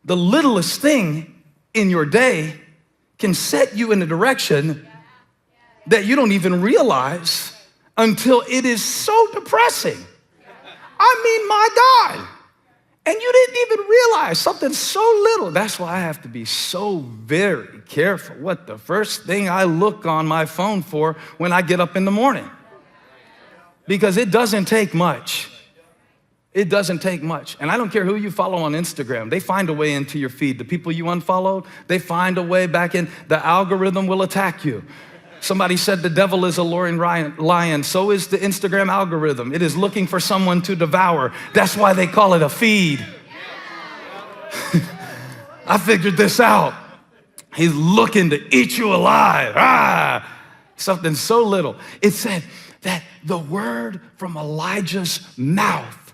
the littlest thing in your day can set you in a direction that you don't even realize until it is so depressing. I mean, my God. And you didn't even realize something so little. That's why I have to be so very careful what the first thing I look on my phone for when I get up in the morning. Because it doesn't take much. It doesn't take much. And I don't care who you follow on Instagram. They find a way into your feed. The people you unfollowed, they find a way back in. The algorithm will attack you. Somebody said the devil is a roaring lion. So is the Instagram algorithm. It is looking for someone to devour. That's why they call it a feed. I figured this out. He's looking to eat you alive. Something so little. It said that the word from Elijah's mouth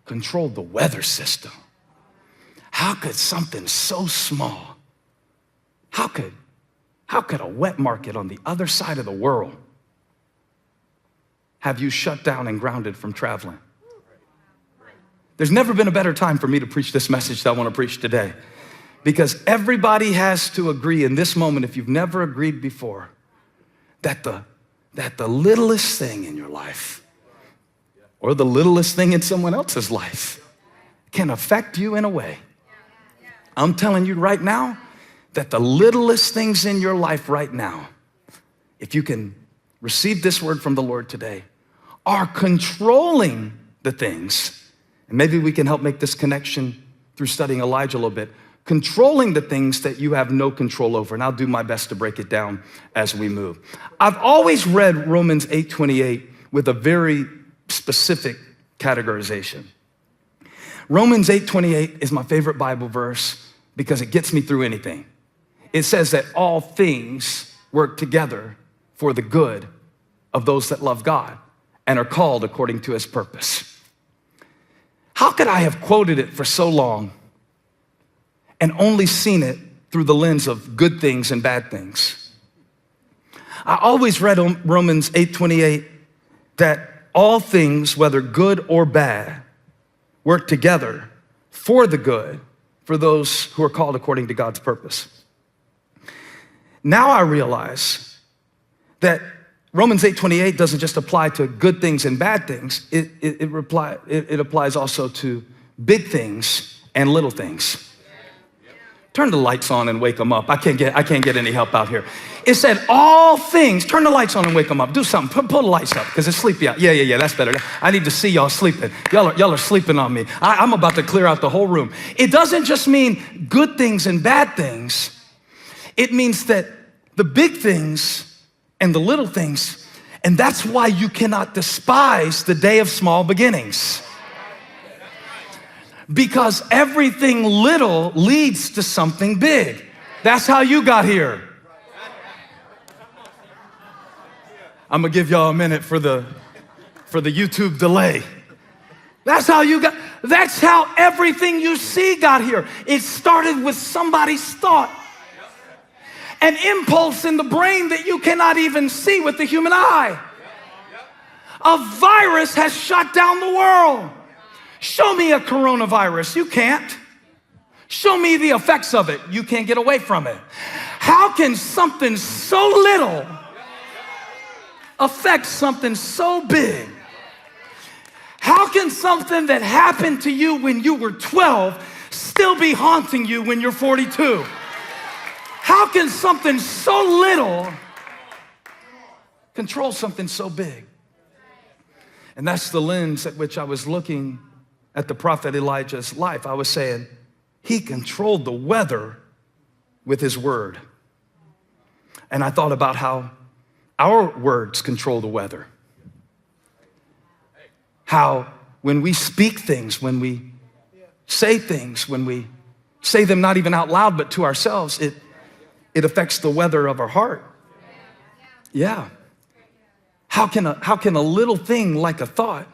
controlled the weather system. How could something so small, how could a wet market on the other side of the world have you shut down and grounded from traveling? There's never been a better time for me to preach this message that I want to preach today, because everybody has to agree in this moment, if you've never agreed before, that the littlest thing in your life or the littlest thing in someone else's life can affect you in a way. I'm telling you right now that the littlest things in your life right now, if you can receive this word from the Lord today, are controlling the things. And maybe we can help make this connection through studying Elijah a little bit. Controlling the things that you have no control over. And I'll do my best to break it down as we move. I've always read Romans 8:28 with a very specific categorization. Romans 8:28 is my favorite Bible verse because it gets me through anything. It says that all things work together for the good of those that love God and are called according to his purpose. How could I have quoted it for so long and only seen it through the lens of good things and bad things? I always read Romans 8:28 that all things, whether good or bad, work together for the good for those who are called according to God's purpose. Now I realize that Romans 8:28 doesn't just apply to good things and bad things. It applies also to big things and little things. Turn the lights on and wake them up. I can't get any help out here. It said all things. Turn the lights on and wake them up. Do something. Pull the lights up because it's sleepy out. Yeah. That's better. I need to see y'all sleeping. Y'all are sleeping on me. I'm about to clear out the whole room. It doesn't just mean good things and bad things. It means that the big things and the little things, and that's why you cannot despise the day of small beginnings. Because everything little leads to something big. That's how you got here. I'm gonna give y'all a minute for the YouTube delay. That's how everything you see got here. It started with somebody's thought. An impulse in the brain that you cannot even see with the human eye. A virus has shut down the world. Show me a coronavirus. You can't. Show me the effects of it. You can't get away from it. How can something so little affect something so big? How can something that happened to you when you were 12 still be haunting you when you're 42? How can something so little control something so big? And that's the lens at which I was looking at the prophet Elijah's life. I was saying, he controlled the weather with his word. And I thought about how our words control the weather. How when we speak things, when we say things, when we say them not even out loud, but to ourselves, it affects the weather of our heart. Yeah. How can a little thing like a thought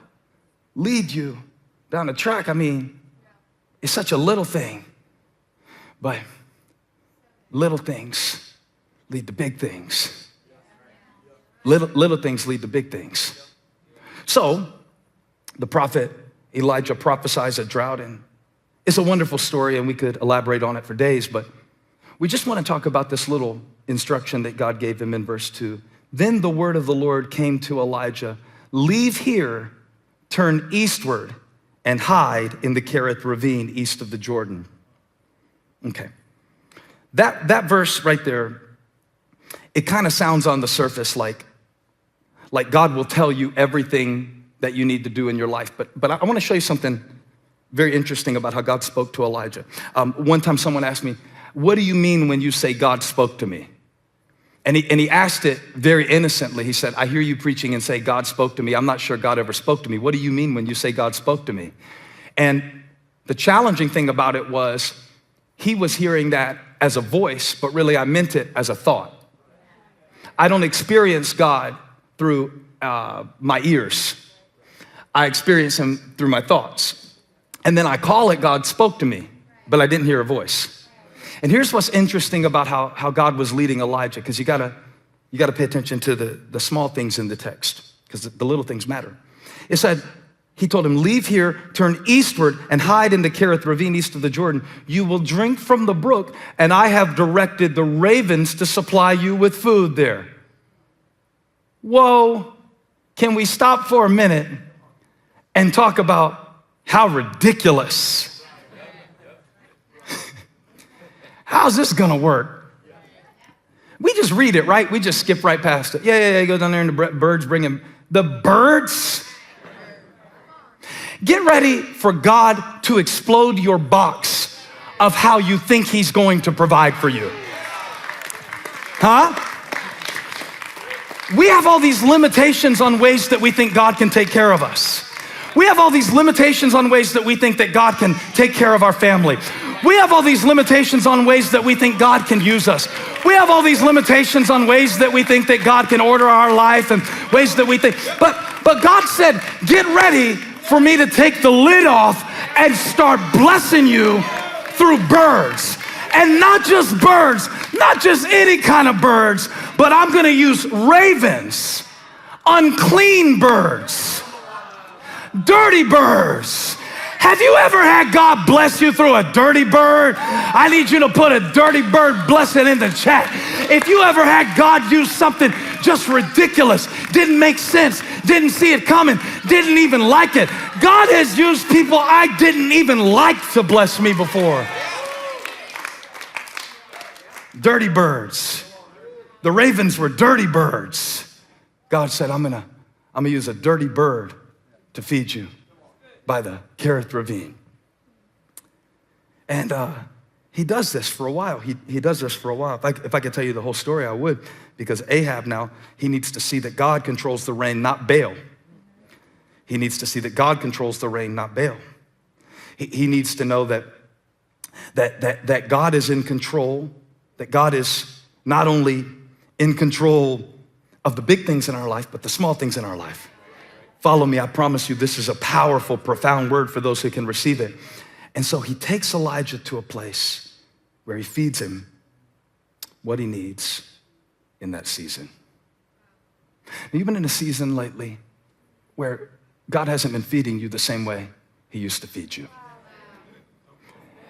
lead you down a track? I mean, it's such a little thing, but little things lead to big things. Little things lead to big things. So the prophet Elijah prophesies a drought It's a wonderful story, and we could elaborate on it for days, but we just want to talk about this little instruction that God gave him in verse 2. Then the word of the Lord came to Elijah, leave here, turn eastward, and hide in the Kerith ravine east of the Jordan. Okay. That verse right there, it kind of sounds on the surface like God will tell you everything that you need to do in your life. But I want to show you something very interesting about how God spoke to Elijah. One time someone asked me, what do you mean when you say God spoke to me? And he asked it very innocently. He said, I hear you preaching and say God spoke to me. I'm not sure God ever spoke to me. What do you mean when you say God spoke to me? And the challenging thing about it was he was hearing that as a voice, but really I meant it as a thought. I don't experience God through my ears. I experience him through my thoughts. And then I call it God spoke to me, but I didn't hear a voice. And here's what's interesting about how God was leading Elijah, because you gotta pay attention to the small things in the text, because the little things matter. It said, he told him, leave here, turn eastward, and hide in the Kerith ravine east of the Jordan. You will drink from the brook, and I have directed the ravens to supply you with food there. Whoa, can we stop for a minute and talk about how ridiculous? How's this gonna work? We just read it, right? We just skip right past it. Yeah, go down there and the birds bring him. The birds? Get ready for God to explode your box of how you think he's going to provide for you. Huh? We have all these limitations on ways that we think God can take care of us. We have all these limitations on ways that we think that God can take care of our family. We have all these limitations on ways that we think God can use us. We have all these limitations on ways that we think that God can order our life and ways that we think. But God said, get ready for me to take the lid off and start blessing you through birds. And not just birds, not just any kind of birds, but I'm gonna use ravens, unclean birds, dirty birds. Have you ever had God bless you through a dirty bird? I need you to put a dirty bird blessing in the chat. If you ever had God use something just ridiculous, didn't make sense, didn't see it coming, didn't even like it. God has used people I didn't even like to bless me before. Dirty birds. The ravens were dirty birds. God said, I'm gonna use a dirty bird to feed you by the Kerith ravine. And he does this for a while. He does this for a while. If I could tell you the whole story, I would, because Ahab now, he needs to see that God controls the rain, not Baal. He needs to see that God controls the rain, not Baal. He needs to know that God is in control, that God is not only in control of the big things in our life, but the small things in our life. Follow me, I promise you, this is a powerful, profound word for those who can receive it. And so he takes Elijah to a place where he feeds him what he needs in that season. Now, you've been in a season lately where God hasn't been feeding you the same way he used to feed you.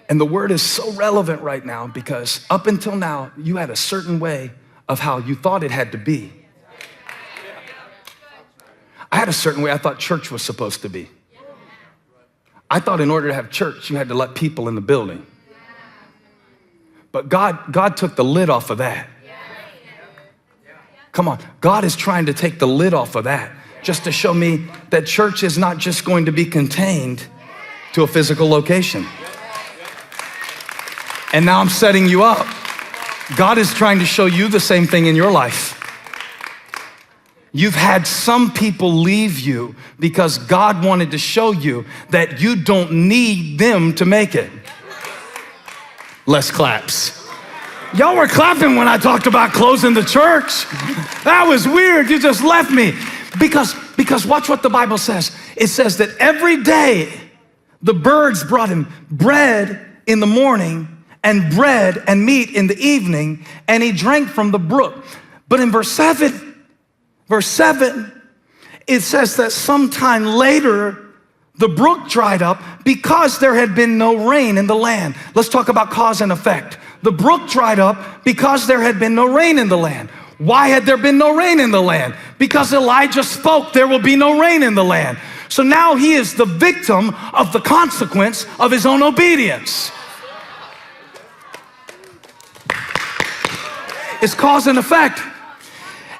And the word is so relevant right now because up until now, you had a certain way of how you thought it had to be. I had a certain way I thought church was supposed to be. I thought in order to have church, you had to let people in the building. But God took the lid off of that. Come on, God is trying to take the lid off of that just to show me that church is not just going to be contained to a physical location. And now I'm setting you up. God is trying to show you the same thing in your life. You've had some people leave you because God wanted to show you that you don't need them to make it. Less claps. Y'all were clapping when I talked about closing the church. That was weird. You just left me. Because watch what the Bible says. It says that every day the birds brought him bread in the morning and bread and meat in the evening, and he drank from the brook. But in verse 7, it says that sometime later, The brook dried up because there had been no rain in the land. Let's talk about cause and effect. The brook dried up because there had been no rain in the land. Why had there been no rain in the land? Because Elijah spoke, there will be no rain in the land. So now he is the victim of the consequence of his own obedience. It's cause and effect.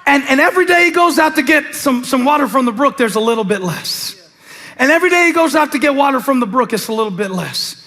And every day he goes out to get some water from the brook, there's a little bit less. And every day he goes out to get water from the brook, it's a little bit less.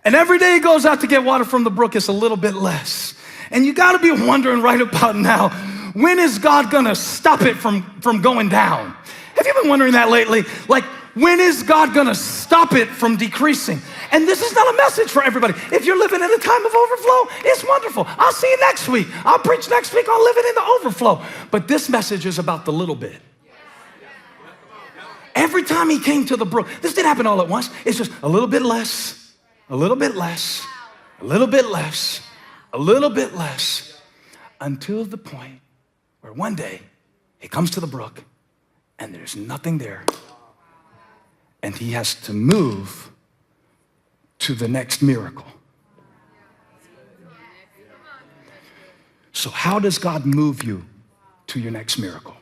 And every day he goes out to get water from the brook, it's a little bit less. And you gotta be wondering right about now, when is God gonna stop it from going down? Have you been wondering that lately? Like, when is God gonna stop it from decreasing? And this is not a message for everybody. If you're living in a time of overflow, it's wonderful. I'll see you next week. I'll preach next week on living in the overflow. But this message is about the little bit. Every time he came to the brook, this didn't happen all at once. It's just a little bit less, a little bit less, a little bit less, a little bit less, until the point where one day he comes to the brook and there's nothing there. And he has to move to the next miracle. So how does God move you to your next miracle?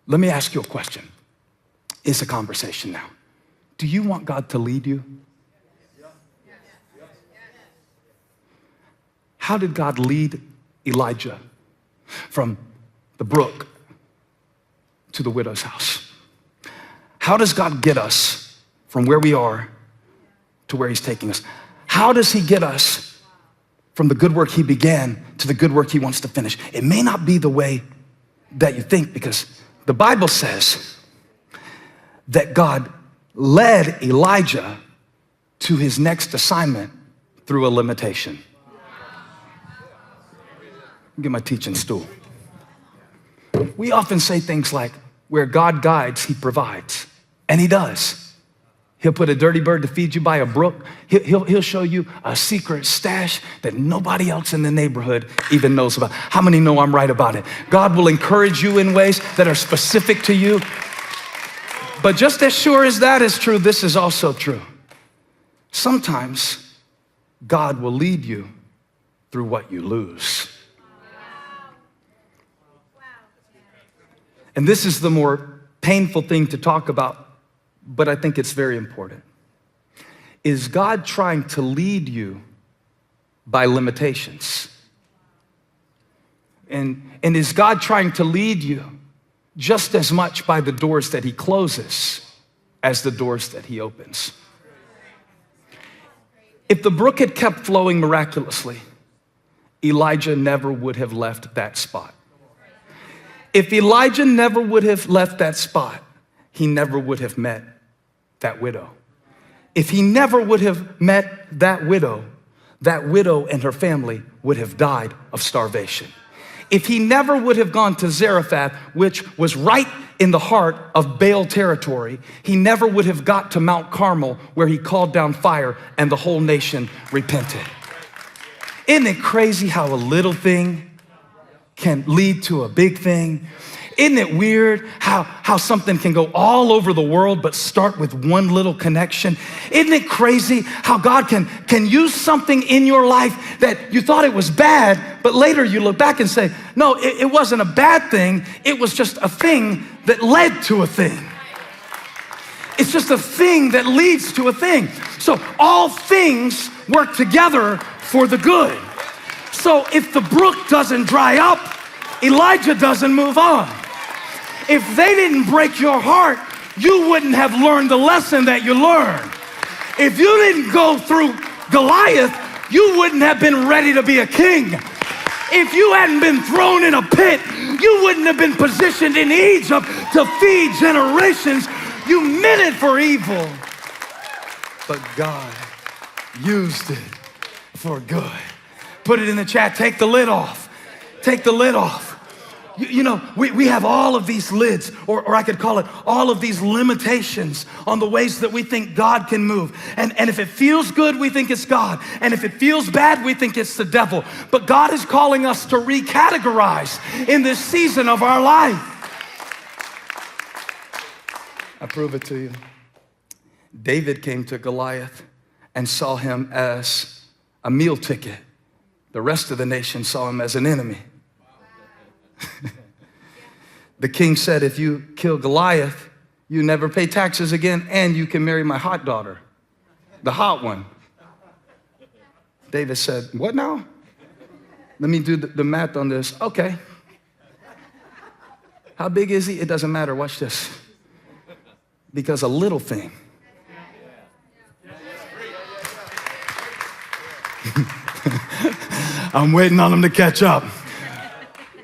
Let me ask you a question. It's a conversation now. Do you want God to lead you? How did God lead Elijah from the brook to the widow's house? How does God get us from where we are to where he's taking us? How does he get us from the good work he began to the good work he wants to finish? It may not be the way that you think, because the Bible says that God led Elijah to his next assignment through a limitation. Get my teaching stool. We often say things like, where God guides, he provides. And he does. He'll put a dirty bird to feed you by a brook. He'll show you a secret stash that nobody else in the neighborhood even knows about. How many know I'm right about it? God will encourage you in ways that are specific to you. But just as sure as that is true, this is also true. Sometimes God will lead you through what you lose. And this is the more painful thing to talk about, but I think it's very important. Is God trying to lead you by limitations? And is God trying to lead you just as much by the doors that he closes as the doors that he opens? If the brook had kept flowing miraculously, Elijah never would have left that spot. If Elijah never would have left that spot, he never would have met that widow. If he never would have met that widow and her family would have died of starvation. If he never would have gone to Zarephath, which was right in the heart of Baal territory, he never would have got to Mount Carmel, where he called down fire and the whole nation repented. Isn't it crazy how a little thing can lead to a big thing? Isn't it weird how something can go all over the world but start with one little connection? Isn't it crazy how God can use something in your life that you thought it was bad, but later you look back and say, no, it wasn't a bad thing. It was just a thing that led to a thing. It's just a thing that leads to a thing. So all things work together for the good. So if the brook doesn't dry up, Elijah doesn't move on. If they didn't break your heart, you wouldn't have learned the lesson that you learned. If you didn't go through Goliath, you wouldn't have been ready to be a king. If you hadn't been thrown in a pit, you wouldn't have been positioned in Egypt to feed generations. You meant it for evil, but God used it for good. Put it in the chat. Take the lid off. Take the lid off. You know, we have all of these lids, or I could call it all of these limitations on the ways that we think God can move. And if it feels good, we think it's God. And if it feels bad, we think it's the devil. But God is calling us to recategorize in this season of our life. I prove it to you. David came to Goliath and saw him as a meal ticket. The rest of the nation saw him as an enemy. The king said, if you kill Goliath, you never pay taxes again, and you can marry my hot daughter, the hot one. David said, what now? Let me do the math on this. Okay. How big is he? It doesn't matter. Watch this. Because a little thing. I'm waiting on him to catch up.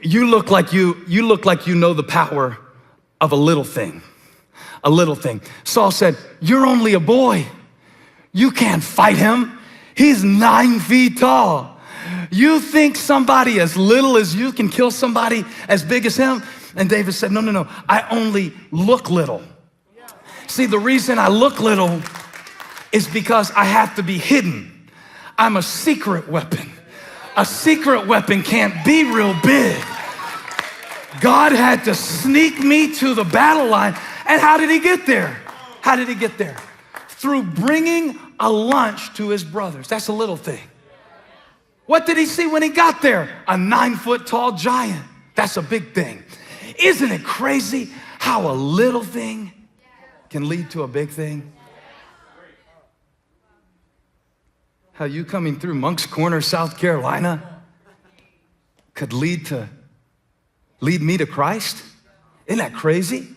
You look like you know the power of a little thing. A little thing. Saul said, you're only a boy. You can't fight him. He's 9 feet tall. You think somebody as little as you can kill somebody as big as him? And David said, no. I only look little. See, the reason I look little is because I have to be hidden. I'm a secret weapon. A secret weapon can't be real big. God had to sneak me to the battle line. And how did he get there? How did he get there? Through bringing a lunch to his brothers. That's a little thing. What did he see when he got there? A 9-foot tall giant. That's a big thing. Isn't it crazy how a little thing can lead to a big thing? How you coming through Moncks Corner, South Carolina could lead me to Christ? Isn't that crazy?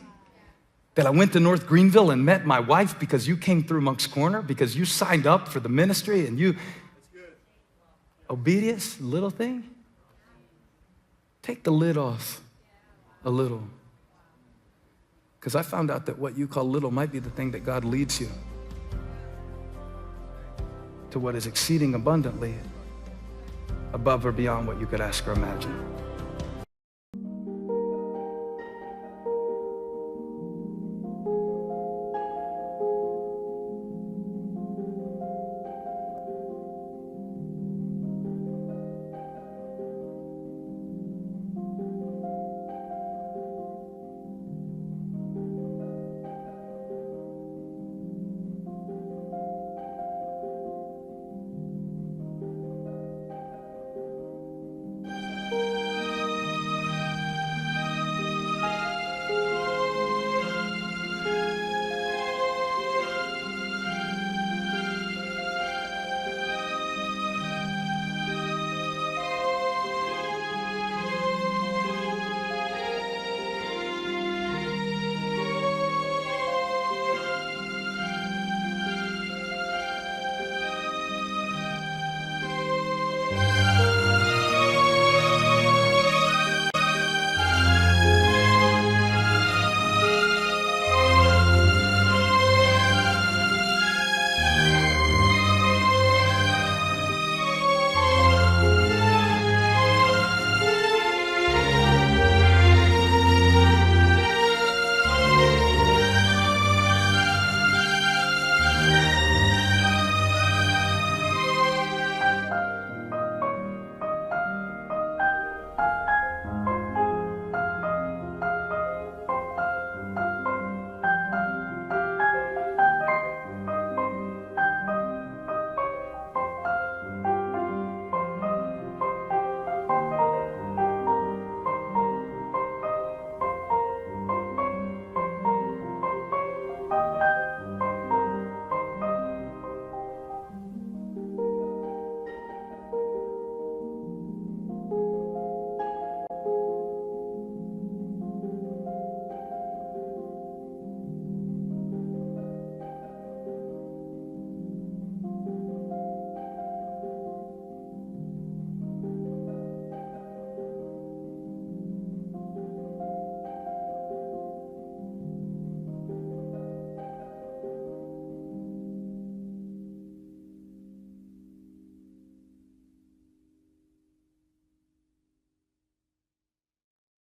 That I went to North Greenville and met my wife because you came through Moncks Corner, because you signed up for the ministry and you, obedience, little thing. Take the lid off a little. Because I found out that what you call little might be the thing that God leads you to what is exceeding abundantly above or beyond what you could ask or imagine.